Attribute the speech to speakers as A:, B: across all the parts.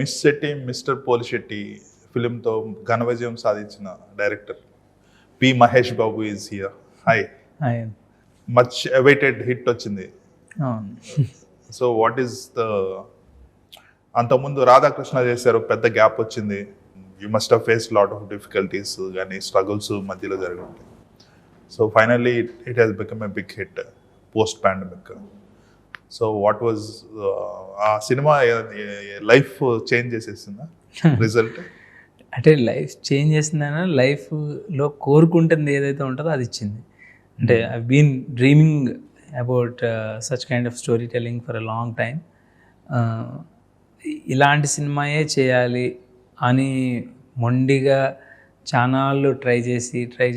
A: Miss Shetty Mister Polishetty ఫిలింతో ఘన విజయం సాధించిన director P Mahesh Babu is here. Hi. Much awaited hit వచ్చింది. సో వాట్ ఈస్ ద, అంతకుముందు రాధాకృష్ణ చేశారు, పెద్ద గ్యాప్ వచ్చింది. You must have face lot of difficulties కానీ స్ట్రగుల్స్ మధ్యలో జరిగి ఉంటాయి. So finally it has become a big hit post pandemic. So what was ఆ సినిమా లైఫ్ చేంజ్ చేసేసిందా రిజల్ట్?
B: అంటే లైఫ్ చేంజ్ చేసిందన్నా, లైఫ్లో కోరుకుంటుంది ఏదైతే ఉంటుందో అది ఇచ్చింది. అంటే I been dreaming about such kind of story telling for a long time. ఇలాంటి సినిమాయే చేయాలి అని మొండిగా చానాళ్ళు ట్రై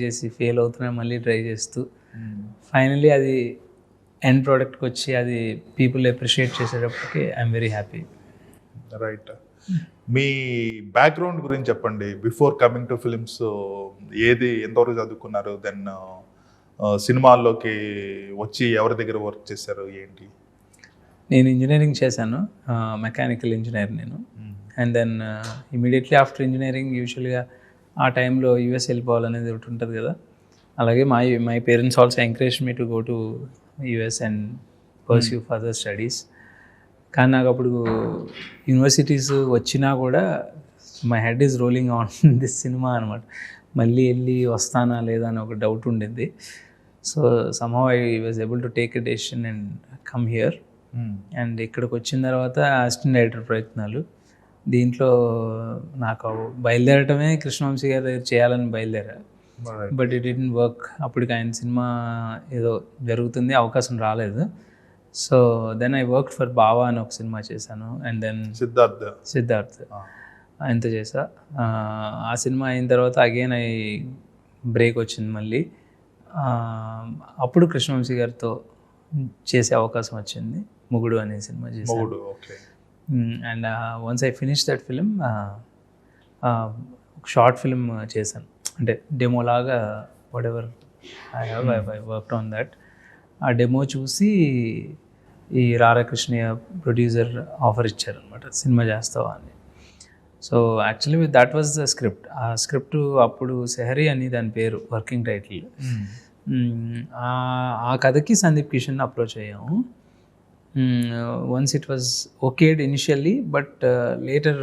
B: చేసి ఫెయిల్ అవుతున్నా మళ్ళీ ట్రై చేస్తూ ఫైనలీ అది ఎండ్ ప్రోడక్ట్కి వచ్చి అది పీపుల్ అప్రిషియేట్ చేసేటప్పటికి ఐఎమ్ వెరీ హ్యాపీ.
A: రైట్. మీ బ్యాక్గ్రౌండ్ గురించి చెప్పండి. బిఫోర్ కమింగ్ టు ఫిలిమ్స్ ఏది, ఎంతవరకు చదువుకున్నారు, దెన్ సినిమాల్లోకి వచ్చి ఎవరి దగ్గర వర్క్ చేశారు, ఏంటి?
B: నేను ఇంజనీరింగ్ చేశాను, మెకానికల్ ఇంజనీర్ నేను. And then immediately after engineering యూజువల్గా ఆ టైంలో యూఎస్ వెళ్ళిపోవాలనేది ఒకటి ఉంటుంది కదా. అలాగే my parents also encourage me to go to US and pursue further studies. కానీ నాకు అప్పుడు యూనివర్సిటీస్ వచ్చినా కూడా my head is rolling on this cinema అనమాట. మళ్ళీ వెళ్ళి వస్తానా లేదా అని ఒక డౌట్ ఉండింది. So somehow I was able to take a decision and come here. And ఇక్కడికి వచ్చిన తర్వాత అసిస్టెంట్ డైరెక్టర్ ప్రయత్నాలు, దీంట్లో నాకు బయలుదేరటమే కృష్ణవంశీ గారి దగ్గర చేయాలని బయలుదేరా. But it didn't work. అప్పటికి ఆయన సినిమా ఏదో జరుగుతుంది, అవకాశం రాలేదు. So then I work for Bava అని ఒక సినిమా చేశాను. అండ్ దెన్ సిద్ధార్థ్ ఆయనతో చేసా. ఆ సినిమా అయిన తర్వాత అగైన్ ఐ బ్రేక్ వచ్చింది మళ్ళీ. అప్పుడు కృష్ణవంశీ గారితో చేసే అవకాశం వచ్చింది, మొగుడు అనే సినిమా చేశాను. And once I finish that film ఒక షార్ట్ ఫిలిం చేశాను, అంటే డెమో లాగా. Whatever I worked on that. ఆ డెమో చూసి ఈ రాధాకృష్ణయ్య ప్రొడ్యూసర్ ఆఫర్ ఇచ్చారనమాట, సినిమా చేస్తావా అని. So actually that was the script. ఆ స్క్రిప్ట్ అప్పుడు సెహరీ అని దాని పేరు, వర్కింగ్ టైటిల్. ఆ కథకి సందీప్ కిషన్ అప్రోచ్ అయ్యాము. Once it was okayed initially, but later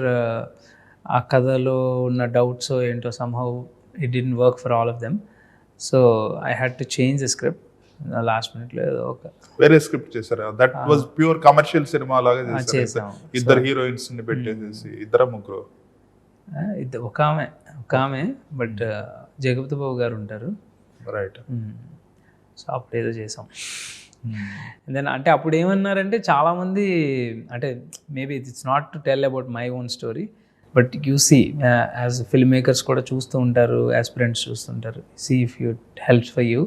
B: ఆ కథలో ఉన్న డౌట్స్ ఏంటో somehow it didn't work for all of them. So I had to change the script last మినిట్లో. ఏదో ఒక వేరే స్క్రిప్ట్
A: చేశారు. That was pure commercial cinema లాగా చేశారు. ఇద్దరు హీరోయిన్స్ ని పెట్టేసి, ఇద్దరు ముగ్గురు,
B: ఒక ఆమె బట్ జగపతి బాబు గారు ఉంటారు.
A: రైట్.
B: సో అప్పుడు ఏదో చేసాం. దెన్ అంటే అప్పుడు ఏమన్నారంటే చాలామంది, అంటే maybe it's not to tell about my own story, but you see as film makers కూడా చూస్తూ ఉంటారు, యాస్పిరెంట్స్ చూస్తుంటారు. See if you helps for you,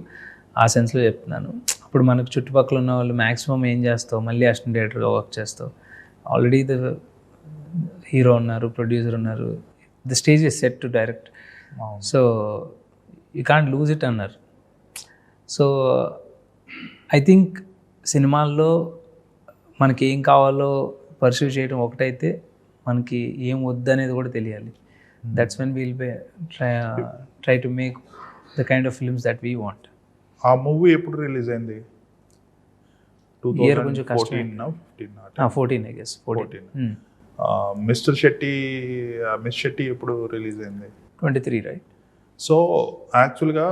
B: ఆ సెన్స్లో చెప్తున్నాను. అప్పుడు మనకు చుట్టుపక్కల ఉన్న వాళ్ళు మ్యాక్సిమం ఏం చేస్తావు, మళ్ళీ అసిస్టెంట్ డైరెక్టర్గా వర్క్ చేస్తావు. ఆల్రెడీ ద హీరో ఉన్నారు, ప్రొడ్యూసర్ ఉన్నారు, the stage is set to direct. So you can't lose it అన్నారు. సో ఐ థింక్ సినిమాల్లో మనకి ఏం కావాలో పర్సూ చేయడం ఒకటైతే, మనకి ఏం వద్దనేది కూడా తెలియాలి. That's when we'll be try to make the kind of films that we want.
A: ఆ మూవీ ఎప్పుడు రిలీజ్ అయింది?
B: ఇయర్ కొంచెం కష్టం. 14 ఐ గెస్. 14.
A: మిస్ శెట్టి ఎప్పుడు రిలీజ్ అయింది?
B: 23 రైట్.
A: సో యాక్చువల్గా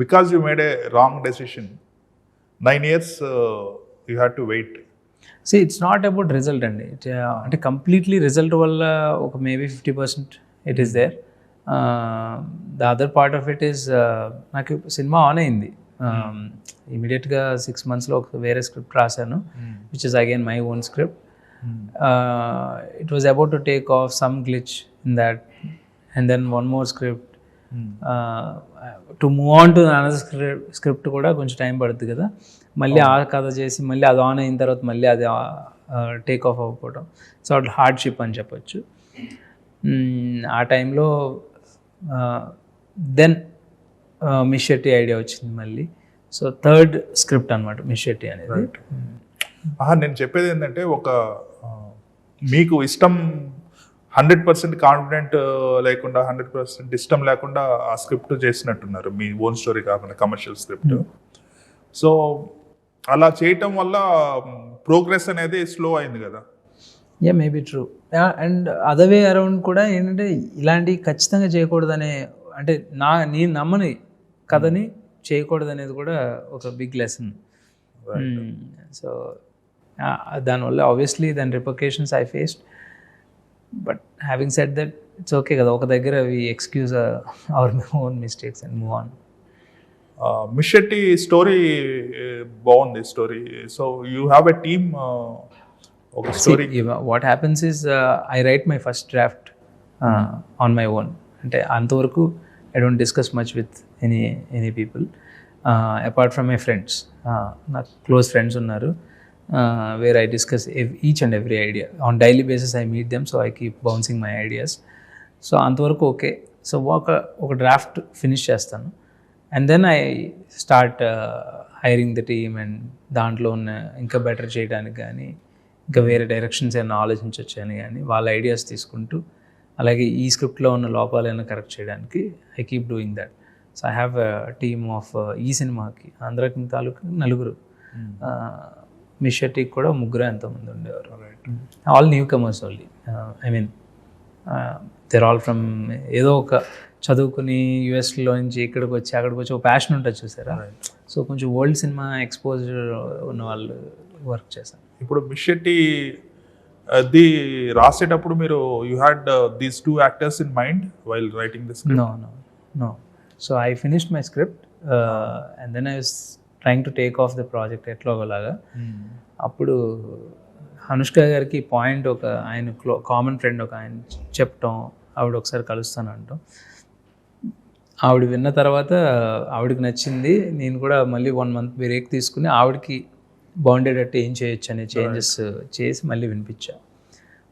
A: because you made a wrong decision, 9 years you had to wait.
B: See, it's not about result అండి. అంటే కంప్లీట్లీ రిజల్ట్ వల్ల ఒక maybe 50% it is there. The other part of it is, నాకు cinema on అయింది. ఇమీడియట్గా 6 monthsలో ఒక వేరే స్క్రిప్ట్ రాశాను, which is again my own script. It was about to take off some glitch in that, and then one more script to move on to another script కూడా కొంచెం time పడుతుంది కదా. మళ్ళీ ఆ కథ చేసి మళ్ళీ అది ఆన్ అయిన తర్వాత మళ్ళీ అది టేక్ ఆఫ్ అవ్వకపోవడం, సో అట్లా హార్డ్షిప్ అని చెప్పొచ్చు. ఆ టైంలో దెన్ మిస్ శెట్టి ఐడియా వచ్చింది మళ్ళీ. సో థర్డ్ స్క్రిప్ట్ అనమాట మిస్ శెట్టి అనేది.
A: నేను చెప్పేది ఏంటంటే, ఒక మీకు ఇష్టం 100% కాన్ఫిడెంట్ లేకుండా 100% ఇష్టం లేకుండా ఆ స్క్రిప్ట్ చేసినట్టున్నారు, మీ ఓన్ స్టోరీ కాకుండా కమర్షియల్ స్క్రిప్ట్. సో అలా చేయటం వల్ల ప్రోగ్రెస్ అనేది స్లో అయింది కదా.
B: Maybe true. And other way around కూడా ఏంటంటే ఇలాంటివి ఖచ్చితంగా చేయకూడదనే, అంటే నేను నమ్మని కథని చేయకూడదు అనేది కూడా ఒక బిగ్ లెసన్. సో దానివల్ల ఆబ్వియస్లీ దాని repercussions I faced, but having said that it's okay కదా, ఒక దగ్గర we excuse our own mistakes and move on.
A: Mishetti story బాగుంది story. So you have a team. ఒక story
B: what happens is I write my first draft on my own. అంటే అంతవరకు I don't discuss much with any people apart from my friends. నాకు close friends ఉన్నారు, where I discuss each and every idea on daily basis. I meet them, so I keep bouncing my ideas. So అంతవరకు okay. So ఒక draft finish చేస్తాను, and then I start hiring the team, and దాంట్లో ఉన్న ఇంకా better చేయడానికి కానీ, ఇంకా వేరే డైరెక్షన్స్ ఏమైనా ఆలోచించవచ్చు అని కానీ వాళ్ళ ఐడియాస్ తీసుకుంటూ, అలాగే ఈ స్క్రిప్ట్లో ఉన్న లోపాలైనా కరెక్ట్ చేయడానికి I keep doing that. So I have team of ఈ సినిమాకి ఆంధ్రాకి తాలూకు 4, మిషెట్టికి కూడా 3 ఎంతోమంది ఉండేవారు. All newcomers only. I mean they're all from ఏదో ఒక చదువుకుని యుఎస్లో నుంచి ఇక్కడికి వచ్చి అక్కడికి వచ్చి ఒక ప్యాషన్ ఉంటుంది చూసారా. సో కొంచెం వరల్డ్ సినిమా ఎక్స్పోజర్ ఉన్న వాళ్ళు వర్క్ చేశాను.
A: ఇప్పుడు మిషెట్టి అది రాసేటప్పుడు మీరు you had these 2 actors in mind while writing this script?
B: No. So I finished my script and then I was trying to take off the project ఎట్లాగోలాగా. అప్పుడు అనుష్క గారికి పాయింట్, ఒక ఆయన కామన్ ఫ్రెండ్ ఒక ఆయన చెప్పటం, ఆవిడ ఒకసారి కలుస్తాను అంటాం. ఆవిడ విన్న తర్వాత ఆవిడకి నచ్చింది. నేను కూడా మళ్ళీ 1 month బ్రేక్ తీసుకుని ఆవిడకి బాగుండేటట్టు ఏం చేయొచ్చు అనే చేంజెస్ చేసి మళ్ళీ వినిపించా.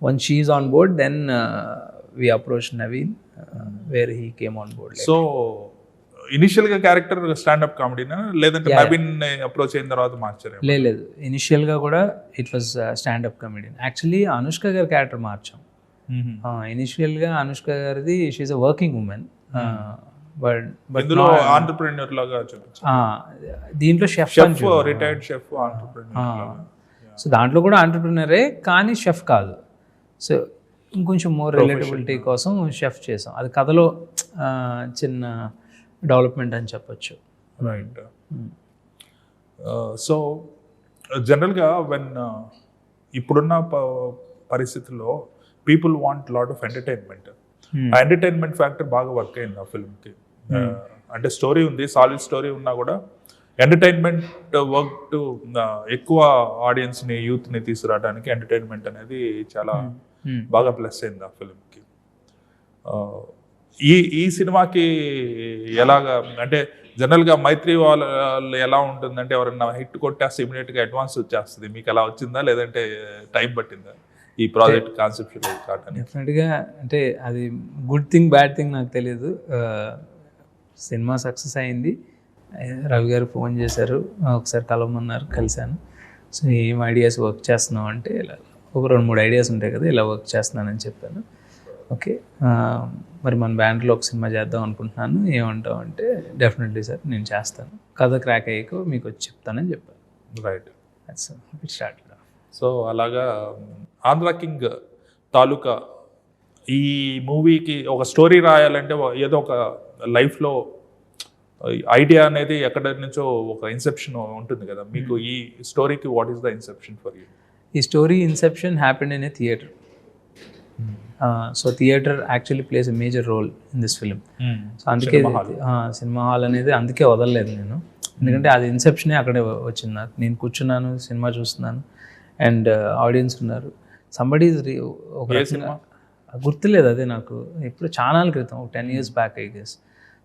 B: Once she is on board, then we approach Naveen where he came on board.
A: So ఇనిషియల్గా క్యారెక్టర్ స్టాండప్ కామెడీనా, లేదంటే నవీన్ అప్రోచ్ అయిన తర్వాత మార్చారు?
B: లేదు, ఇనిషియల్గా కూడా it was standup comedy. Actually Anushka గారి క్యారెక్టర్ మార్చాం. ఇనిషియల్గా అనుష్క గారిది she's a working woman, but
A: entrepreneur లాగా చూపించారు.
B: దీంట్లో chef,
A: retired chef, entrepreneur.
B: So దాంట్లో కూడా ఆంటర్‌ప్రెన్యూరే కానీ షెఫ్ కాదు. సో ఇంకొంచెం మోర్ రిలేటబిలిటీ కోసం షెఫ్ చేసాం. అది కథలో చిన్న డెవలప్మెంట్ అని చెప్పొచ్చు.
A: రైట్. సో జనరల్గా వెన్ ఇప్పుడున్న పరిస్థితుల్లో people want lot of entertainment. ఆ ఎంటర్టైన్మెంట్ ఫ్యాక్టర్ బాగా వర్క్ అయింది ఆ ఫిల్మ్కి. అంటే స్టోరీ ఉంది, సాలిడ్ స్టోరీ ఉన్నా కూడా ఎంటర్టైన్మెంట్ వర్క్ టు ఎక్కువ ఆడియన్స్ని, యూత్ని తీసుకురావడానికి ఎంటర్టైన్మెంట్ అనేది చాలా బాగా ప్లస్ అయింది ఆ ఫిల్మ్కి. ఈ సినిమాకి ఎలాగా, అంటే జనరల్గా మైత్రి వాళ్ళు ఎలా ఉంటుందంటే ఎవరన్నా హిట్ కొట్టేస్తే ఇమీడియట్గా అడ్వాన్స్ వచ్చేస్తుంది, మీకు ఎలా వచ్చిందా లేదంటే టైం పట్టిందా ఈ ప్రాజెక్ట్ కాన్సెప్ట్ కావడానికి?
B: డెఫినెట్గా అంటే అది గుడ్ థింగ్ బ్యాడ్ థింగ్ నాకు తెలియదు. సినిమా సక్సెస్ అయింది, రవి గారు ఫోన్ చేశారు, ఒకసారి కలవమన్నారు, కలిశాను. సో ఏం ఐడియాస్ వర్క్ చేస్తున్నావు అంటే ఇలా ఒక 2-3 ఐడియాస్ ఉంటాయి కదా, ఇలా వర్క్ చేస్తున్నానని చెప్పాను. ఓకే, మరి మన బ్యాండ్లో ఒక సినిమా చేద్దాం అనుకుంటున్నాను, ఏమంటావు అంటే డెఫినెట్లీ సార్ నేను చేస్తాను, కథ క్రాక్ అయ్యాక మీకు వచ్చి చెప్తానని చెప్పాను.
A: రైట్.
B: It start.
A: సో అలాగా ఆంధ్ర కింగ్ తాలూకా ఈ మూవీకి ఒక స్టోరీ రాయాలంటే ఏదో ఒక లైఫ్లో ఐడియా అనేది ఎక్కడి నుంచో ఒక ఇన్సెప్షన్ ఉంటుంది కదా, మీకు ఈ స్టోరీకి what is the inception for you?
B: ఈ story inception happened in a theatre. So theatre actually plays a major role in this film. So అందుకే సినిమా హాల్ అనేది అందుకే వదలలేదు నేను, ఎందుకంటే అది ఇన్సెప్షనే అక్కడే వచ్చింది నాకు. నేను కూర్చున్నాను, సినిమా చూస్తున్నాను, అండ్ ఆడియన్స్ ఉన్నారు. సంబడి ఒక సినిమా గుర్తులేదు అదే నాకు, ఇప్పుడు చాలా క్రితం, ఒక 10 years back I guess.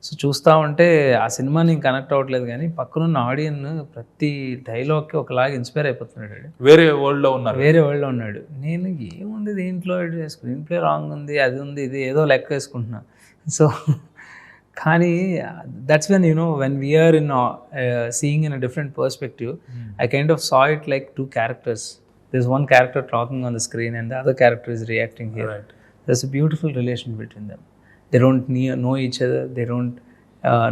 B: So చూస్తూ ఉంటే ఆ సినిమా నేను కనెక్ట్ అవ్వట్లేదు, కానీ పక్కనున్న ఆడియన్ ప్రతి డైలాగ్కి ఒకలాగా ఇన్స్పైర్ అయిపోతున్నాడు.
A: వేరే వరల్డ్లో
B: ఉన్నాడు. నేను ఏముంది దీంట్లో, స్క్రీన్ ప్లే రాంగ్ ఉంది, అది ఉంది, ఇది ఏదో లెక్క వేసుకుంటున్నా. సో కానీ that's when when we're in seeing in a different perspective, I kind of saw it like 2 characters there's one character talking on the screen and the other character is reacting here.
A: Right.
B: There's a beautiful relation between them. They don't know each other. They don't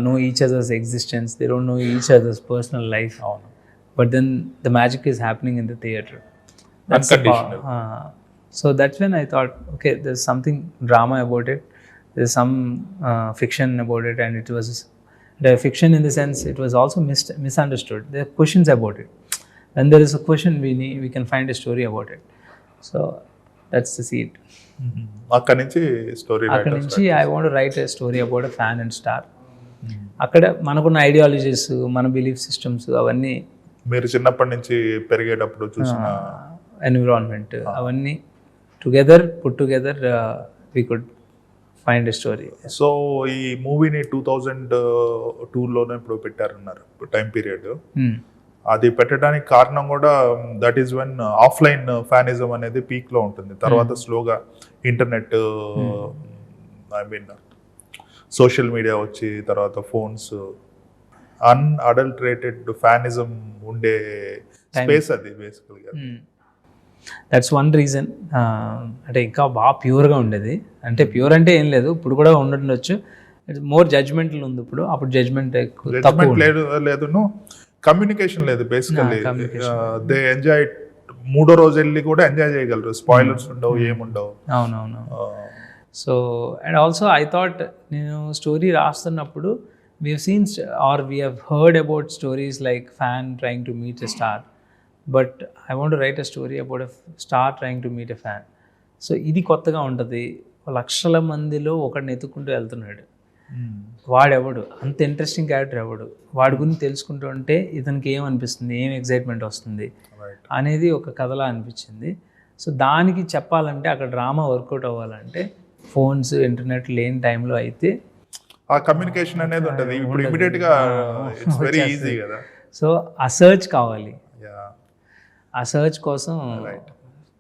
B: know each other's existence. They don't know each other's personal life.
A: అవును.
B: But then the magic is happening in the theater. That's the
A: Unconditional.
B: so that's when I thought, okay, there's something drama about it. There's some fiction about it, and it was the fiction in the sense it was also misunderstood. There are questions about it. When there is a question, we can find a story about it. So that's the seed.
A: అక్కడి నుంచి story
B: అక్కడ నుంచి I want right a story about a fan and star. అక్కడ మనకున్న ideologies, మన belief systems, అవన్నీ
A: మీరు చిన్నప్పటి నుంచి పెరిగేటప్పుడు చూసిన
B: ఎన్విరాన్మెంట్, అవన్నీ put together we could find a story.
A: So ఈ మూవీని 2002లోనే ఇప్పుడు పెట్టారన్నారు టైం పీరియడ్. అది పెట్టడానికి కారణం కూడా that is when offline fanism అనేది పీక్ లో ఉంటుంది. తర్వాత స్లోగా internet, I mean social media వచ్చి తర్వాత ఫోన్స్, అన్అడల్టరేటెడ్ ఫ్యానిజం ఉండే స్పేస్ అది బేసికల్గా.
B: That's one reason. అంటే ఇంకా బాగా ప్యూర్గా ఉండేది. అంటే ప్యూర్ అంటే ఏం లేదు, ఇప్పుడు కూడా ఉండొచ్చు. మోర్ జడ్జ్మెంట్లు ఉంది ఇప్పుడు. అప్పుడు జడ్జ్మెంట్
A: లేదు, కమ్యూనికేషన్ లేదు బేసికల్లీ. దే ఎంజాయ్, మూడో రోజు వెళ్ళి కూడా ఎంజాయ్ చేయగలరు, స్పాయిలర్స్ ఉండవు, ఏముండవు.
B: అవునవును. So and also I thought, నేను స్టోరీ రాస్తున్నప్పుడు we have seen or we have heard about stories like fan trying to meet a star, but I want to write a story about a star trying to meet a fan. So ఇది కొత్తగా ఉంటుంది. లక్షల మందిలో ఒకడిని ఎత్తుకుంటూ వెళ్తున్నాడు. వాడెవడు, అంత interesting character ఎవడు, వాడి గురించి తెలుసుకుంటూ ఉంటే ఇతనికి ఏమనిపిస్తుంది, ఏం ఎగ్జైట్మెంట్ వస్తుంది అనేది ఒక కథలా అనిపించింది. సో దానికి చెప్పాలంటే, అక్కడ డ్రామా వర్కౌట్ అవ్వాలంటే, ఫోన్స్, ఇంటర్నెట్ లేని టైంలో అయితే
A: ఆ కమ్యూనికేషన్ అనేది ఉంటుంది. ఇప్పుడు ఇమిడియట్ గా ఇట్స్ వెరీ ఈజీ కదా.
B: సో ఆ సర్చ్ కావాలి. ఆ సర్చ్ కోసం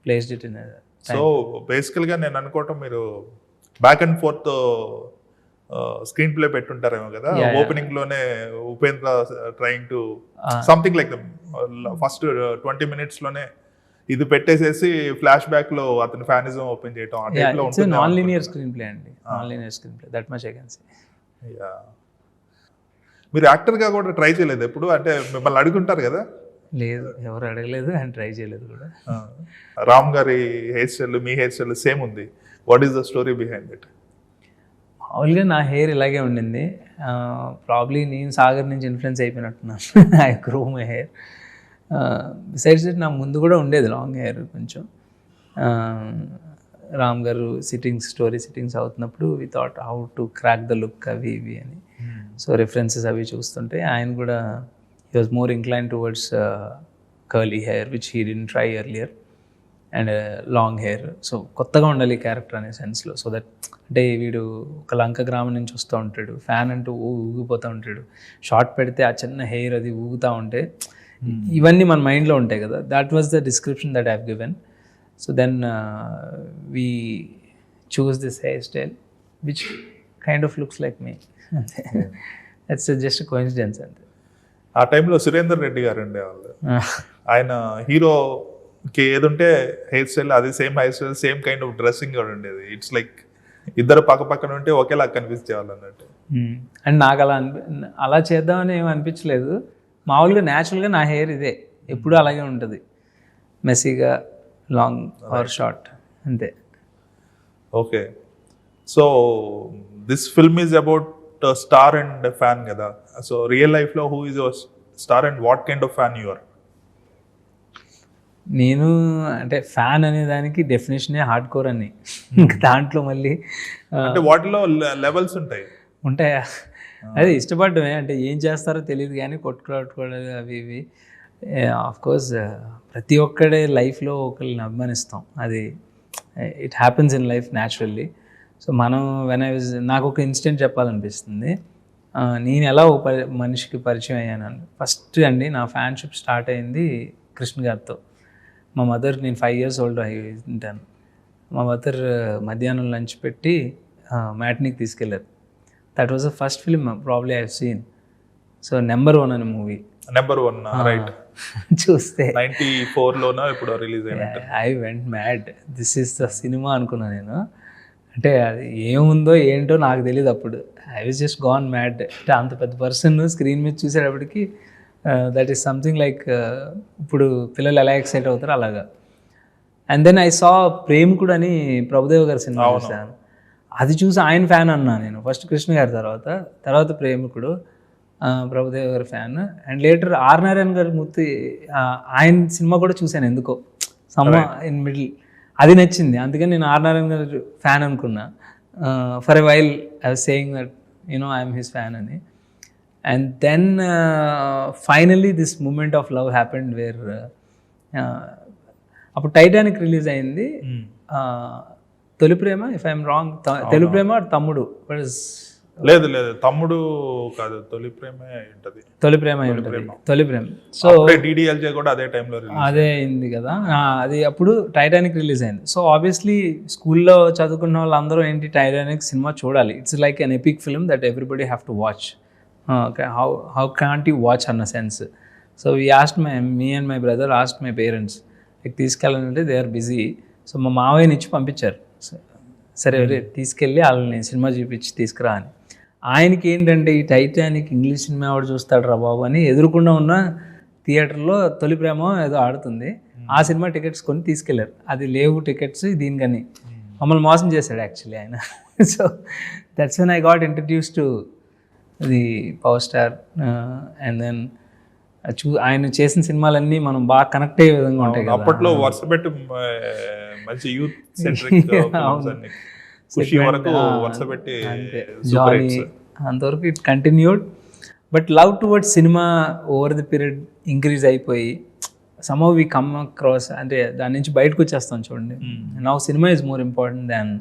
B: ప్లేస్డ్ ఇట్ ఇన్.
A: సో బేసికల్ గా నేను అనుకోవటం, మీరు back and forth screenplay పెట్టుంటారేమో కదా. ఓపెనింగ్ లోనే Upendra trying to something like first 20 minutes లోనే ఇది పెట్టేసేసి ఫ్లాష్ బ్యాక్ లో అతని ఫ్యానిజం ఓపెన్ చేయటం, ఆ టైప్ లో ఉంటుంది.
B: నాన్ లీనియర్ స్క్రీన్ ప్లే అండి. Non linear screen play, that much I can say.
A: మీరు యాక్టర్ గా కూడా ట్రై చేయలేదు ఎప్పుడు? అంటే మిమ్మల్ని అడుగుంటారు కదా.
B: లేదు, ఎవరు అడగలేదు అండ్ ట్రై చేయలేదు కూడా.
A: రామ్ గారి హెయిర్ స్టైల్, మీ హెయిర్ స్టైల్ సేమ్ ఉంది. What is the story behind it?
B: మామూలుగా నా హెయిర్ ఇలాగే ఉండింది. ప్రాబ్లీ నేను సాగర్ నుంచి ఇన్ఫ్లుయెన్స్ అయిపోయినట్టున్నాను. I grow my hair. Besides it నా ముందు కూడా ఉండేది లాంగ్ హెయిర్ కొంచెం. రామ్ గారు స్టోరీ సిట్టింగ్స్ అవుతున్నప్పుడు we thought how to crack the look అవి ఇవి అని. సో రిఫరెన్సెస్ అవి చూస్తుంటే ఆయన కూడా he was more inclined towards curly hair which he didn't try earlier, and long hair. So కొత్తగా ఉండాలి క్యారెక్టర్ అనే సెన్స్లో. సో దట్ అంటే వీడు ఒక లంక గ్రామం నుంచి వస్తూ ఉంటాడు, ఫ్యాన్ అంటూ ఊగిపోతూ ఉంటాడు, షార్ట్ పెడితే ఆ చిన్న హెయిర్ అది ఊగుతూ ఉంటే ఇవన్నీ మన మైండ్లో ఉంటాయి కదా. That was the description that I have given. So then we choose this hairstyle which kind of looks like me. That's just a coincidence.
A: ఆ టైంలో సురేందర్ రెడ్డి గారు ఉండేవాళ్ళు. ఆయన హీరోకి ఏదుంటే హెయిర్ స్టైల్ అది same hair style, same kind of dressing కూడా ఉండేది. It's like ఇద్దరు పక్క పక్కన ఉంటే ఒకేలా కనిపించేవాళ్ళు అన్నట్టు.
B: అండ్ నాకు అలా చేద్దామని ఏమి అనిపించలేదు. మామూలుగా న్యాచురల్గా నా హెయిర్ ఇదే, ఎప్పుడూ అలాగే ఉంటుంది, మెస్సీగా, లాంగ్ ఆర్ షార్ట్, అంతే.
A: Okay, so this film is about star and fan కదా. సో రియల్ లైఫ్లో who is your star and what kind of fan you are?
B: నేను అంటే ఫ్యాన్ అనే దానికి డెఫినేషనే హార్డ్ కోర్ అని. ఇంకా దాంట్లో మళ్ళీ
A: అంటే వాటిలో లెవెల్స్
B: ఉంటాయా? అదే ఇష్టపడమే, అంటే ఏం చేస్తారో తెలియదు కానీ కొట్టుకోవడం అవి ఇవి. ఆఫ్ కోర్స్ ప్రతి ఒక్కడే లైఫ్లో ఒకరిని అభిమానిస్తాం, అది it happens in life naturally. So మనం నాకు ఒక ఇన్సిడెంట్ చెప్పాలనిపిస్తుంది. నేను ఎలా ఒక మనిషికి పరిచయం అయ్యాను. ఫస్ట్ అండి నా ఫ్యాన్షిప్ స్టార్ట్ అయింది కృష్ణ గారితో. మా మదర్, నేను 5 years old అయి ఉంటాను. మా మదర్ మధ్యాహ్నం లంచ్ పెట్టి మ్యాట్నీకి తీసుకెళ్ళారు. That was the first film probably I have seen. So number 1 అనే మూవీ.
A: Number 1 right.
B: చూస్తే
A: 94లోనో ఇప్పుడు రిలీజ్ అయినట్టు.
B: I went mad, this is the cinema అనుకున్నా నేను. అంటే అది ఏముందో ఏంటో నాకు తెలియదు అప్పుడు. I was just gone mad. అంటే అంత పెద్ద పర్సన్ స్క్రీన్ మీద చూసేటప్పటికి దట్ ఈస్ సంథింగ్ లైక్ ఇప్పుడు పిల్లలు ఎలా ఎక్సైట్ అవుతారో అలాగా. అండ్ దెన్ ఐ సా ప్రేమికుడు అని ప్రభుదేవ గారి సినిమా చూసాను. అది చూసి ఆయన ఫ్యాన్ అన్నా నేను. ఫస్ట్ కృష్ణ గారి తర్వాత ప్రేమికుడు, ప్రభుదేవ గారి fan. And later are Narayana గారి మూర్తి ఆయన సినిమా కూడా చూశాను ఎందుకో, సమ్మ ఇన్ మిడిల్. అది నచ్చింది, అందుకని నేను ఆర్ నారాయణ గారి ఫ్యాన్ అనుకున్నా. For a while I was saying that I'm his fan అని. And then finally this moment of love happened where అప్పుడు టైటానిక్ రిలీజ్ అయింది. తొలి ప్రేమ, ఇఫ్ ఐఎమ్ రాంగ్, తొలి ప్రేమ తమ్ముడు,
A: లేదు తమ్ముడు కాదు, తొలి ప్రేమే ఉంటది.
B: తొలి ప్రేమ. సో
A: DDLJ కూడా అదే టైంలో
B: అదే అయింది కదా. అది అప్పుడు టైటానిక్ రిలీజ్ అయింది. సో ఆబ్వియస్లీ స్కూల్లో చదువుకున్న వాళ్ళందరూ ఏంటి, టైటానిక్ సినిమా చూడాలి. It's like an epic film that everybody have to watch. How can't you watch అన్న sense. So me and my brother asked my parents తీసుకెళ్ళాలంటే దే ఆర్ బిజీ. సో మా మావయ్యని ఇచ్చి పంపించారు. సరే తీసుకెళ్ళి వాళ్ళని సినిమా చూపించి తీసుకురా అని. ఆయనకి ఏంటంటే ఈ టైటానిక్ ఇంగ్లీష్ సినిమా ఎవడు చూస్తాడు రా బాబు అని ఎదురుకుండా ఉన్న థియేటర్లో తొలి ప్రేమ ఏదో ఆడుతుంది, ఆ సినిమా టికెట్స్ కొని తీసుకెళ్లారు. అది లేవు టికెట్స్ దీనికని, మమ్మల్ని మోసం చేశాడు యాక్చువల్లీ ఆయన. So that's when I got introduce to the power star. And then ఆయన చేసిన సినిమాలన్నీ మనం బాగా కనెక్ట్ అయ్యే విధంగా ఉంటాయి కదా.
A: అప్పట్లో వరుస పెట్టి మంచి యూత్ సెంట్రిక్
B: జాలీ అంతవరకు it continued. But love towards cinema over the period increase అయిపోయి సమ్హౌ వి కమ్ అక్రాస్, అంటే దాని నుంచి బయటకు వచ్చేస్తాం చూడండి. Now cinema is more important than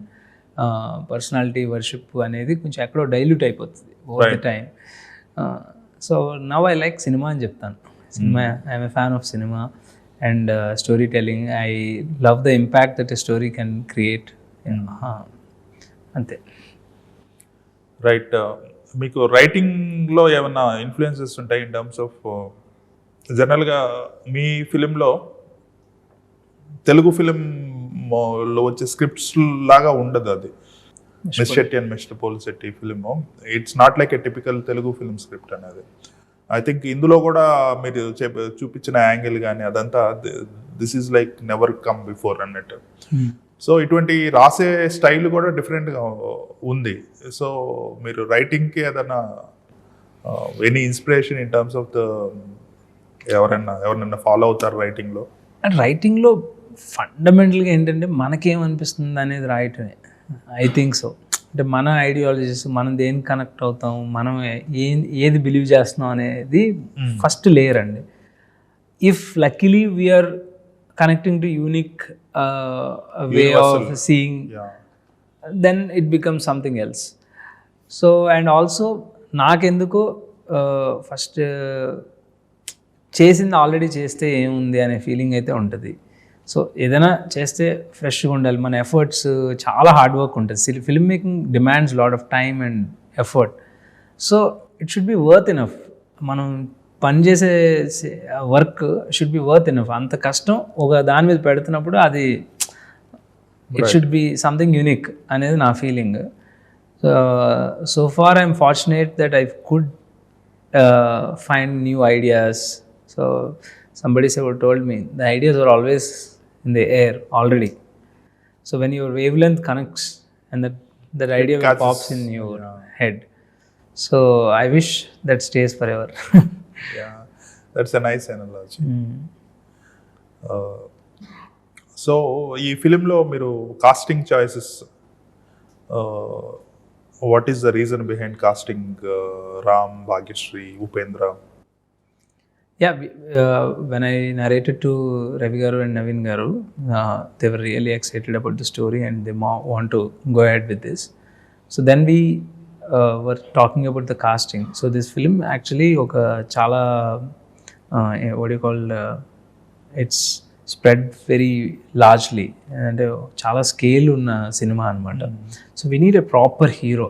B: personality worship అనేది కొంచెం ఎక్కడో డైల్యూట్ అయిపోతుంది over the time. So now I like cinema అని చెప్తాను. Cinema, I'm a fan of cinema and story telling. I love the impact that a story can create. అంతే.
A: Right. మీకు రైటింగ్లో ఏమైనా influences ఉంటాయి ఇన్ టర్మ్స్ ఆఫ్ జనరల్గా మీ ఫిలింలో తెలుగు ఫిలింలో వచ్చే స్క్రిప్ట్స్ లాగా ఉండదు అది. Miss Shetty and Mister Polishetty film it's not like a typical Telugu film script అనేది. ఐ థింక్ ఇందులో కూడా మీరు చూపించిన యాంగిల్ కానీ అదంతా this is like never come before అన్నట్టు. సో ఇటువంటి రాసే స్టైల్ కూడా డిఫరెంట్గా ఉంది. సో మీరు రైటింగ్కి ఏదైనా any inspiration in terms of the ఎవరైనా ఫాలో అవుతారు రైటింగ్లో?
B: అండ్ రైటింగ్లో ఫండమెంటల్గా ఏంటంటే మనకేమనిపిస్తుంది అనేది రాయటమే. I think so. అంటే మన ఐడియాలజీస్, మనం దేనికి కనెక్ట్ అవుతాం, మనం ఏది బిలీవ్ చేస్తున్నాం అనేది ఫస్ట్ లేయర్ అండి. If luckily we're connecting to unique way of seeing, then it becomes something else. So and also నాకెందుకో ఫస్ట్ చేసింది ఆల్రెడీ చేస్తే ఏముంది అనే ఫీలింగ్ అయితే ఉంటుంది. సో ఏదైనా చేస్తే ఫ్రెష్గా ఉండాలి. మన ఎఫర్ట్స్ చాలా హార్డ్ వర్క్ ఉంటుంది. Film making demands lot of time and effort. So it should be worth enough. మనం పనిచేసే work should be worth enough. అంత కష్టం ఒక దాని మీద పెడుతున్నప్పుడు అది it should be something unique అనేది నా feeling. So far I'm fortunate that I could find new ideas. So somebody told me the ideas are always in the air already. So when your wavelength connects and that idea will pops in your head. So I wish that stays forever.
A: Yeah, that's a nice analogy. So ఈ ఫిలింలో మీరు casting choices, what is the reason behind casting Ram, Bhagyashree, Upendra?
B: Yeah, when I narrated to Ravi Garu and Naveen Garu, they were really excited about the story and they want to go ahead with this. So then we were talking about the casting. So this film actually oka chala what do you call it's spread very largely and chala scale unna cinema anamata. So we need a proper hero,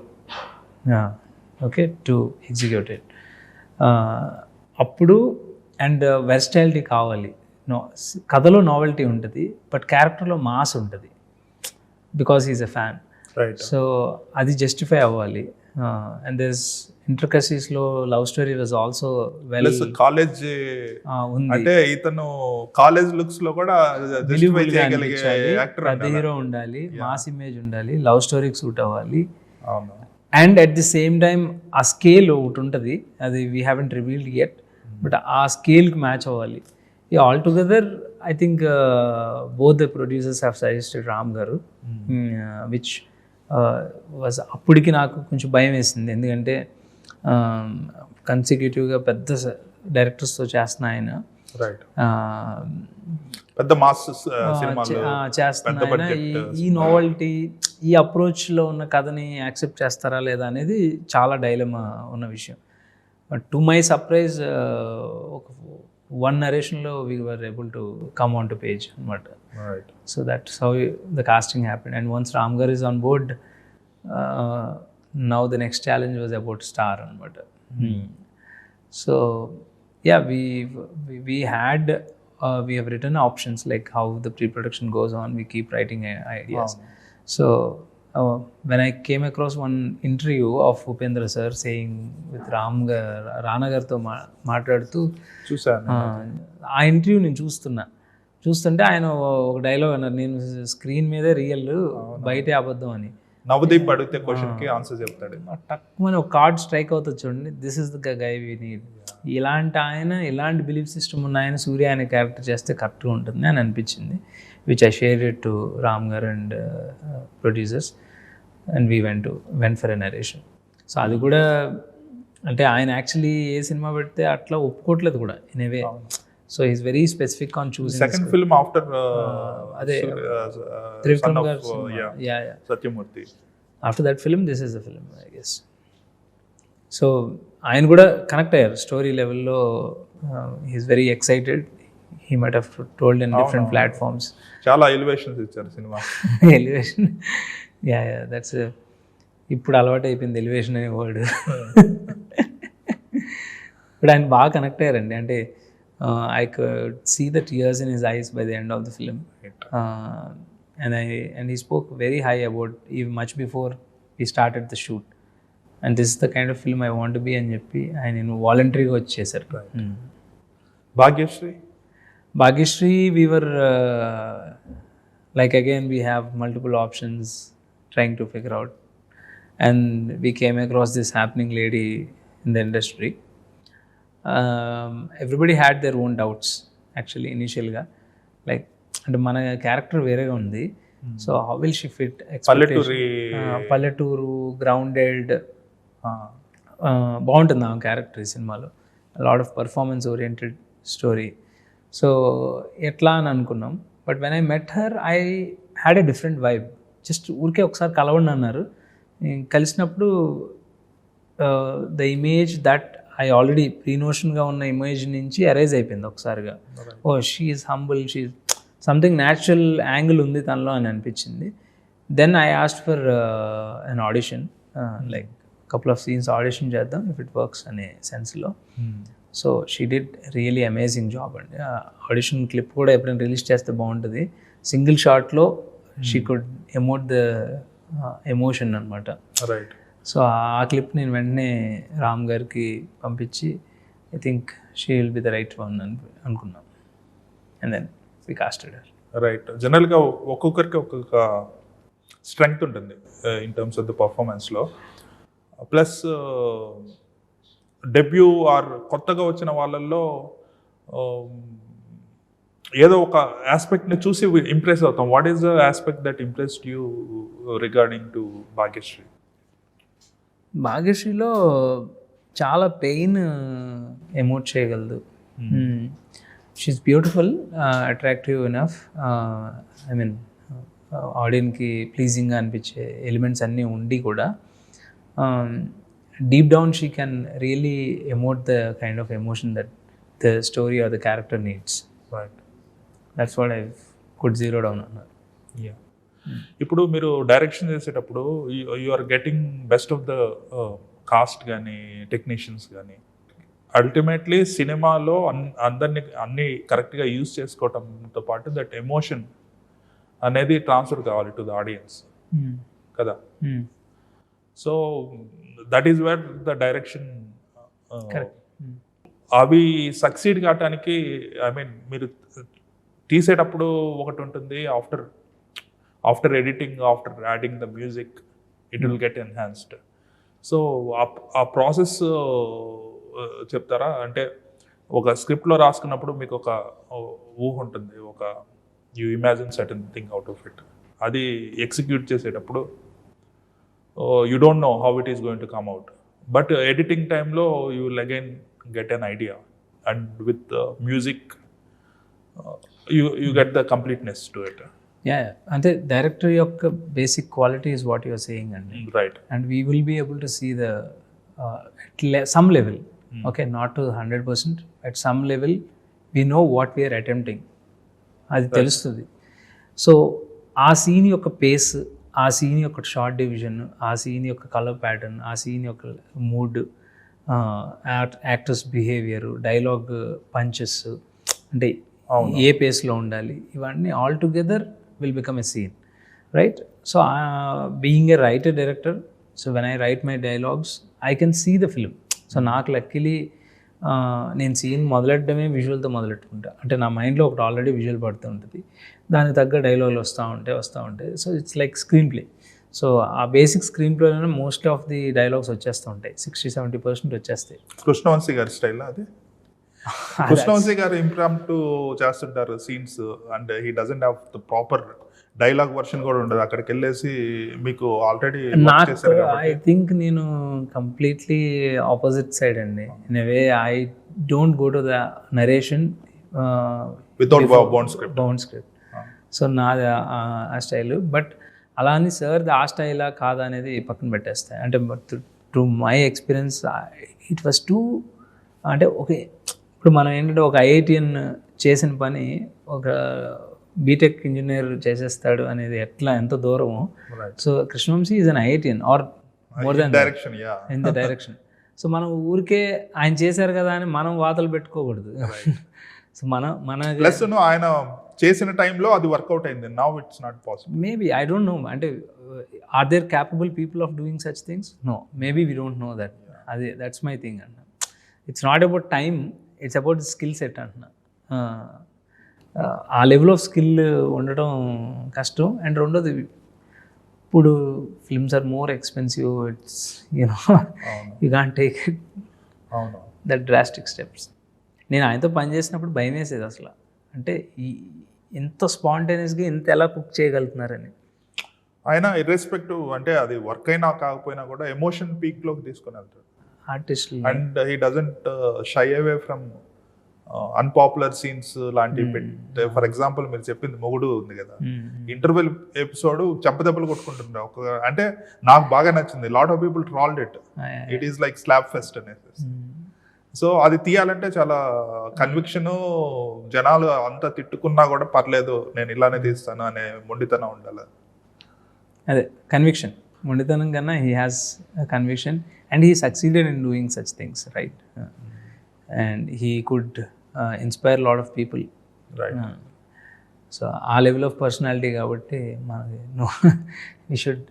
B: okay, to execute it. Appudu and versatility కావాలి. కథలో novelty ఉంటుంది, but క్యారెక్టర్లో mass ఉంటుంది, because is a fan.
A: Right.
B: So అది justify అవ్వాలి. And this ఇంట్రికసీస్లో love story was also well
A: plus college
B: ఉంది.
A: అంటే ఇతను కాలేజ్ లుక్స్ లో కూడా justify చేయగలిగే యాక్టర్
B: పెద్ద హీరో ఉండాలి, మాస్ ఇమేజ్ ఉండాలి, లవ్ స్టోరీకి సూట్ అవ్వాలి.
A: అవును.
B: And at the same time ఆ స్కేల్ ఒకటి ఉంటుంది, అది we haven't revealed yet, but ఆ స్కేల్కి మ్యాచ్ అవ్వాలి. ఈ all together I think both the producers have suggested Ram గారు, విచ్ వాజ్ అప్పటికి నాకు కొంచెం భయం వేసింది, ఎందుకంటే కన్సిక్యూటివ్గా పెద్ద డైరెక్టర్స్తో చేస్తున్న ఆయన,
A: రైట్, పెద్ద మాస్ సినిమాలు
B: చేస్తున్న ఆయన ఈ నోవెల్టీ, ఈ అప్రోచ్లో ఉన్న కథని యాక్సెప్ట్ చేస్తారా లేదా అనేది చాలా డైలమా ఉన్న విషయం. బట్ టు మై సర్ప్రైజ్ ఒక వన్ నరేషన్లో we were able to come on to page అనమాట.
A: Right.
B: So that's how the casting happened. And once Ram గారు is on board, now the next challenge was about star anamata. So yeah, we had we have written options like how the pre-production goes on, we keep writing ideas.
A: Wow.
B: So when I came across one interview of Upendra sir saying with Rana garto మాట్లాడుతూ
A: చూసాను.
B: ఆ interview నేను చూస్తుంటే ఆయన ఒక dialogue అన్నారు, నేను screen మీదే రియల్, బయటే అబద్ధం అని.
A: నవదీప్ అడిగితే క్వశ్చన్ కి ఆన్సర్ చెప్తాడు.
B: టక్కుమని ఒక కార్డ్ స్ట్రైక్ అవుతుంది చూడండి, this is the guy we need. ఇలాంటి ఆయన, ఇలాంటి బిలీఫ్ సిస్టమ్ ఉన్న ఆయన సూర్య అనే క్యారెక్టర్ చేస్తే కరెక్ట్గా ఉంటుంది అని అనిపించింది, which I share it to Ram గారు and producers, and we went for a narration. So అది కూడా అంటే ఆయన యాక్చువల్లీ ఏ సినిమా పెడితే అట్లా ఒప్పుకోవట్లేదు కూడా in a way. So is very specific on choosing.
A: Second film after
B: అదే త్రివిక్రమ్ గారు
A: Satyamurthy.
B: After that film this is the film I guess. So ఆయన కూడా కనెక్ట్ అయ్యారు స్టోరీ లెవెల్లో. He is very excited, he might have told in different platforms.
A: చాలా elevations ఇచ్చారు cinema.
B: Elevation, yeah that's ఇప్పుడు అలవాటు అయిపోయింది ఎలివేషన్ అనే వర్డ్. ఇప్పుడు ఆయన బాగా కనెక్ట్ అయ్యారండి. అంటే I could see the tears in his eyes by the end of the film. And he spoke very high about even much before we started the shoot. And this is the kind of film I want to be అని చెప్పి ఆయన వాలంటరీగా వచ్చేసారు. Bhagyashree we were like again we have multiple options trying to figure out, and we came across this happening lady in the industry. Everybody had their own doubts actually initially, like అంటే మన character వేరేగా ఉంది, so how will she fit, పల్లెటూరు grounded బాగుంటుంది ఆ character ఈ సినిమాలో, lot of performance oriented story. So ఎట్లా అని అనుకున్నాం, but when I met her I had a different vibe. Just ఊరికే ఒకసారి కలవండి అన్నారు, కలిసినప్పుడు the image that I already ప్రీనోషన్గా ఉన్న ఇమేజ్ నుంచి అరైజ్ అయిపోయింది ఒకసారిగా. Oh she is humble, she something natural angle ఉంది తనలో అని అనిపించింది. Then I asked for an audition, like couple of scenes audition చేద్దాం ఇఫ్ ఇట్ వర్క్స్ అనే సెన్స్లో. So she did really amazing job అండి. ఆడిషన్ క్లిప్ కూడా ఎప్పుడైనా రిలీజ్ చేస్తే బాగుంటుంది. సింగిల్ షాట్లో she could emote the emotion అనమాట.
A: రైట్.
B: సో ఆ క్లిప్ నేను వెంటనే రామ్ గారికి పంపించి I think she will be the right one అనుకున్నాం, and then we casted her.
A: Right. జనరల్గా ఒక్కొక్కరికి ఒక్కొక్క స్ట్రెంగ్త్ ఉంటుంది ఇన్ టర్మ్స్ ఆఫ్ ద పర్ఫార్మెన్స్లో. ప్లస్ డెబ్యూ ఆర్ కొత్తగా వచ్చిన వాళ్ళల్లో ఏదో ఒక ఆస్పెక్ట్ని చూసి ఇంప్రెస్ అవుతాం. What is the aspect that impressed you regarding to Bhagyashri?
B: భాగ్యశ్రీలో చాలా పెయిన్ ఎమోట్ చేయగలదు. She's beautiful, attractive enough, I mean ఆడియన్స్కి ప్లీజింగ్గా అనిపించే ఎలిమెంట్స్ అన్నీ ఉండి కూడా deep down she can really emote the kind of emotion that the story or the character needs.
A: Right.
B: That's what I could zero down అన్నారు.
A: ఇప్పుడు మీరు direction చేసేటప్పుడు you are getting best of the cost కానీ technicians కానీ, ultimately సినిమాలో అందరినీ అన్ని కరెక్ట్గా యూజ్ చేసుకోవటంతో పాటు దట్ ఎమోషన్ అనేది ట్రాన్స్ఫర్ కావాలి టు ద ఆడియన్స్ కదా. So that is where the direction. అవి సక్సీడ్ కావటానికి ఐ మీన్ మీరు తీసేటప్పుడు ఒకటి ఉంటుంది, after editing, after adding the music it will get enhanced. So ఆ ప్రాసెస్ చెప్తారా? అంటే ఒక స్క్రిప్ట్లో రాసుకున్నప్పుడు మీకు ఒక ఊహ ఉంటుంది, ఒక you imagine certain thing out of it. అది ఎగ్జిక్యూట్ చేసేటప్పుడు you don't know how it is going to come out. But editing టైంలో you will again get an idea and with music you get the completeness to it.
B: Yeah, అంటే director యొక్క basic quality is what your saying అండి.
A: Right.
B: And we will be able to see the some level, okay, not to 100%, at some level we know what we're attempting, అది తెలుస్తుంది. So ఆ scene యొక్క face, ఆ scene యొక్క shot division, ఆ scene యొక్క colour pattern, ఆ scene యొక్క mood, actors behaviour, dialogue punches, అంటే ఏ పేస్లో ఉండాలి, ఇవన్నీ all together will become a scene, right? So being a writer director, so when I write my dialogues I can see the film. So నాకు luckily నేను scene మొదలెట్టడమే విజువల్తో మొదలెట్టుకుంటా. అంటే నా మైండ్లో ఒకటి ఆల్రెడీ విజువల్ పడుతూ ఉంటుంది, దానికి తగ్గ డైలాగులు వస్తూ ఉంటాయి. So it's like screenplay. So ఆ బేసిక్ స్క్రీన్ ప్లేలోనే మోస్ట్ ఆఫ్ ది డైలాగ్స్ వచ్చేస్తూ ఉంటాయి, 60-70% వచ్చేస్తాయి.
A: కృష్ణవంశీ గారి స్టైల్ అది. కృష్ణవంశీ గారు ఇంప్రాంప్టు చేస్తుంటారు scenes, and he doesn't have the proper dialogue version కూడా ఉండదు. అక్కడికి వెళ్ళేసి మీకు ఆల్రెడీ
B: నాకు ఐ థింక్ నేను కంప్లీట్లీ ఆపోజిట్ సైడ్ అండి. In a way I don't go to the narration
A: without bound script.
B: So నాది ఆ స్టైల్. బట్ అలా అని సార్ ఆ స్టైలా కాదా అనేది పక్కన పెట్టేస్తాయి. అంటే to my experience it was two, అంటే ఓకే, ఇప్పుడు మనం ఏంటంటే ఒక ఐఐటిఎన్ చేసిన పని ఒక బీటెక్ ఇంజనీర్ చేసేస్తాడు అనేది ఎంత దూరమో. So Krishna Vamsi is an IITian or more than in the direction. So మనం ఊరికే ఆయన చేశారు కదా అని మనం వాతలు పెట్టుకోకూడదు. సో మన
A: ప్లస్ ఆయన చేసిన టైంలో అది వర్కౌట్ అయింది. Now it's not possible.
B: Maybe I don't know, అంటే are there capable people of doing such things? No, maybe we don't know that. అది దట్స్ మై థింగ్ అన్న. It's not about time, it's about skill set అంటున్నా. ఆ level of skill ఉండటం కష్టం. And రెండోది, ఇప్పుడు films are more expensive. It's you can't take that drastic steps. నేను ఆయనతో పనిచేసినప్పుడు భయం వేసేది అసలు, అంటే ఇంత స్పాంటేనియస్గా ఇంత ఎలా కుక్ చేయగలుగుతున్నారని.
A: ఆయన ఇర్రెస్పెక్టివ్, అంటే అది వర్క్ అయినా కాకపోయినా కూడా ఎమోషన్ పీక్లోకి తీసుకుని వెళ్తాడు
B: artist.
A: And he doesn't shy away from unpopular scenes లాంటివి పెట్టి. ఫర్ ఎగ్జాంపుల్ మీరు చెప్పింది మొగుడు ఉంది కదా, ఇంటర్వెల్ ఎపిసోడ్ చెంపదెబ్బలు కొట్టుకుంటుండే ఒక, అంటే నాకు బాగా నచ్చింది. Lot of people trolled it is like slab fest అనేసి. సో అది తీయాలంటే చాలా కన్విక్షన్, జనాలు అంతా తిట్టుకున్నా కూడా పర్లేదు నేను ఇలానే తీస్తాను అనే మొండితనం ఉండాలి.
B: అదే కన్విక్షన్, మొండితనం కన్నా he has conviction and he succeeded in doing such things, right? And he could inspire lot of people,
A: right?
B: So ఆ లెవెల్ ఆఫ్ పర్సనాలిటీ కాబట్టి మనకి we should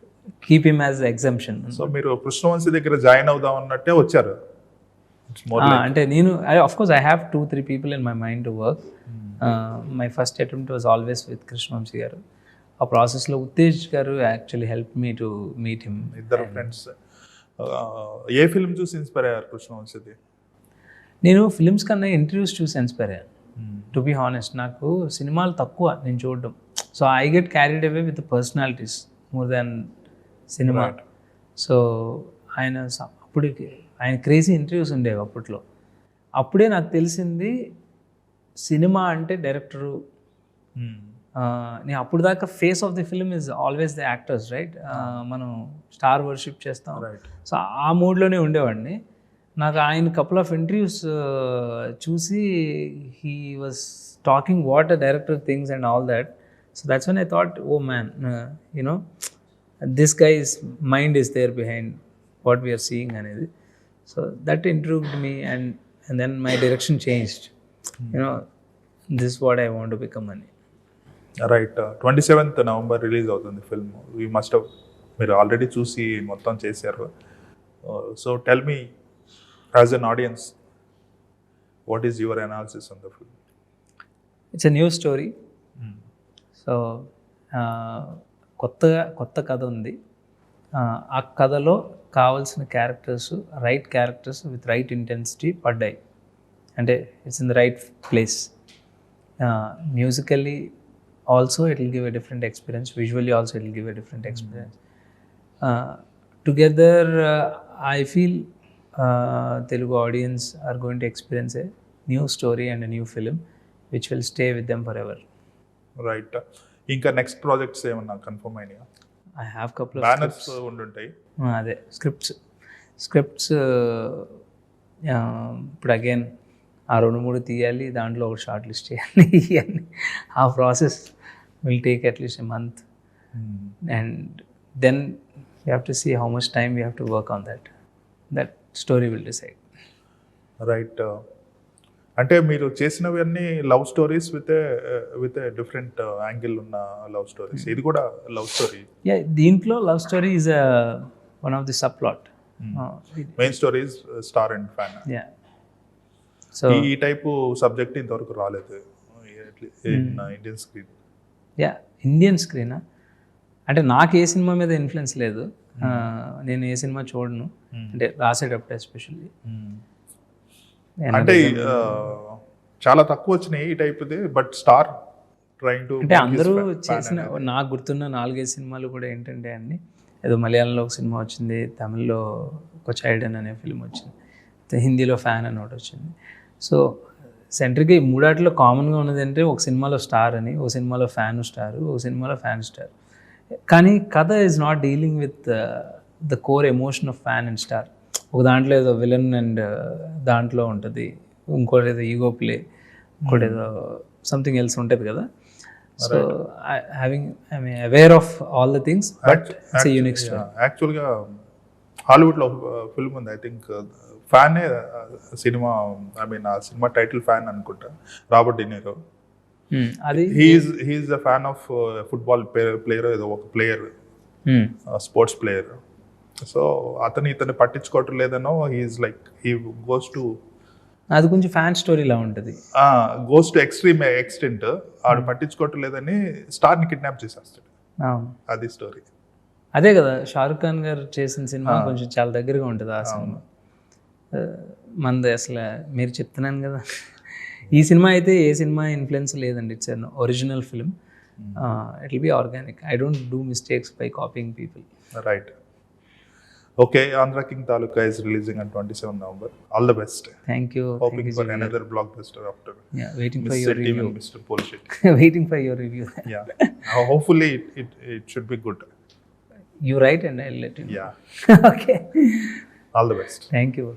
B: keep him as exemption.
A: So మీరు కృష్ణవంశీ దగ్గర join అవుదాం అన్నట్టే వచ్చారు?
B: అంటే నేను of course I have 2-3 people in my mind to work. My first attempt was always with Krishna Vamsi గారు. ఆ ప్రాసెస్లో ఉత్తేజ్ గారు actually help me to meet him.
A: ఇద్దరు ఫ్రెండ్స్. ఏ ఫిల్మ్ చూసి ఇన్స్పైర్ అయ్యారు కృష్ణవంశీది?
B: నేను ఫిల్మ్స్ కన్నా ఇంటర్వ్యూస్ చూసి ఇన్స్పైర్ అయ్యాను, టు బీ హానెస్ట్. నాకు సినిమాలు తక్కువ నేను చూడడం. So I get carried away with personalities more than cinema. So ఆయన క్రేజీ ఇంటర్వ్యూస్ ఉండేవి అప్పట్లో. అప్పుడే నాకు తెలిసింది సినిమా అంటే డైరెక్టరు. నేను అప్పుడు దాకా face of the film is always the actors, right? మనం స్టార్ వర్షిప్ చేస్తాం. సో ఆ మూడ్లోనే ఉండేవాడిని. నాకు ఆయన కపుల్ ఆఫ్ ఇంటర్వ్యూస్ చూసి he was talking what a director things and all that. So that's when I thought, oh man, you know this guy's mind is there behind what we're seeing అనేది. So that intrigued me. And and then my direction changed. You know, this is what I want to become అని.
A: Right 27th November release అవుతుంది film. We must have మీరు already చూసి మొత్తం చేశారు. So tell me as an audience what is your analysis on the film?
B: It's a new story. So కొత్త కథ ఉంది. ఆ కథలో కావాల్సిన characters, right characters with right intensity పడ్డాయి. అంటే it's in the right place. Musically also it will give a different experience, visually also it will give a different experience. Together I feel Telugu audience are going to experience a new story and a new film which will stay with them forever.
A: Right. ఇంకా next projects ఏమన్నా confirm అయినాయా?
B: I have couple of
A: banners ఉండుంటాయి.
B: అదే scripts ఇప్పుడు again ఆ 2-3 తీయాలి, దాంట్లో ఒక షార్ట్ లిస్ట్ చేయాలి ఇవన్నీ. ఆ process will take at least a month, and then you have to see how much time you have to work on that story will decide.
A: Right. అంటే మీరు చేసినవన్నీ love stories with different angle ఉన్న love stories. ఇది కూడా love story.
B: దీంట్లో love story is one of the subplot.
A: Main story is star and fan.
B: So
A: ఈ type subject ఇంతవరకు రాలేదు ఇండియన్ స్క్రీన్.
B: ఇండియన్ స్క్రీనా అంటే నాకు ఏ సినిమా మీద ఇన్ఫ్లుయెన్స్ లేదు. నేను ఏ సినిమా చూడను, అంటే రాసేటప్పుడు ఎస్పెషల్లీ.
A: అంటే చాలా తక్కువ వచ్చినాయి ఈ టైప్ది, బట్ స్టార్ ట్రైంగ్ టు
B: అంటే అందరూ చేసిన నాకు గుర్తున్న 4-5 సినిమాలు కూడా ఏంటంటే అన్ని ఏదో మలయాళంలో ఒక సినిమా వచ్చింది, తమిళ్లో ఒక చైల్డ్ అనే ఫిల్మ్ వచ్చింది, హిందీలో ఫ్యాన్ అని ఒకటి వచ్చింది. సో సెంట్రిక్గా ఈ మూడాటిలో కామన్గా ఉన్నది అంటే ఒక సినిమాలో స్టార్ అని, ఒక సినిమాలో ఫ్యాన్ స్టార్, ఒక సినిమాలో ఫ్యాన్ స్టార్. కానీ కథ is not dealing with the core emotion of fan and star. ఒక దాంట్లో ఏదో విలన్ అండ్ దాంట్లో ఉంటుంది, ఇంకోటి ఏదో ఈగో ప్లే, ఇంకోటి ఏదో సంథింగ్ ఎల్స్ ఉంటుంది కదా. So I'm aware of all the things, but it's a unique story.
A: యాక్చువల్గా హాలీవుడ్లో ఫిల్మ్ ఉంది, ఐ థింక్ ఫ్యానే సినిమా, ఐ మీన్ ఆ సినిమా టైటిల్ ఫ్యాన్ అనుకుంటా, రాబర్ట్ డినీరో.
B: అది
A: he's a fan of football player, ఏదో ఒక ప్లేయర్, స్పోర్ట్స్ ప్లేయర్. సో ఇతన్ని పట్టించుకోవటం లేదనో, he's like he goes to,
B: అది కొంచెం ఫ్యాన్ స్టోరీలా ఉంటుంది,
A: గోస్ టు ఎక్స్ట్రీమ్ ఎక్స్టెంట్. ఆడు పట్టించుకోవటం లేదని స్టార్ని కిడ్నాప్ చేసేస్తాడు. అది స్టోరీ.
B: అదే కదా షారుఖ్ ఖాన్ గారు చేసిన సినిమా కొంచెం చాలా దగ్గరగా ఉంటుంది ఆ సినిమా. మనది అసలు మీరు చెప్తున్నాను కదా, ఈ సినిమా అయితే ఏ సినిమా ఇన్ఫ్లుయెన్స్ లేదండి. It's an original film. It will be organic. I don't do mistakes by copying people.
A: Right. Okay, Andhra King Taluka is releasing on 27 November. All the best.
B: Thank you.
A: Hoping for another blockbuster after.
B: Yeah, waiting for your review.
A: Mr. Polishit.
B: Waiting for your review.
A: Yeah. Hopefully it should be good.
B: You write and I'll let you know.
A: Yeah.
B: Okay.
A: All the best.
B: Thank you.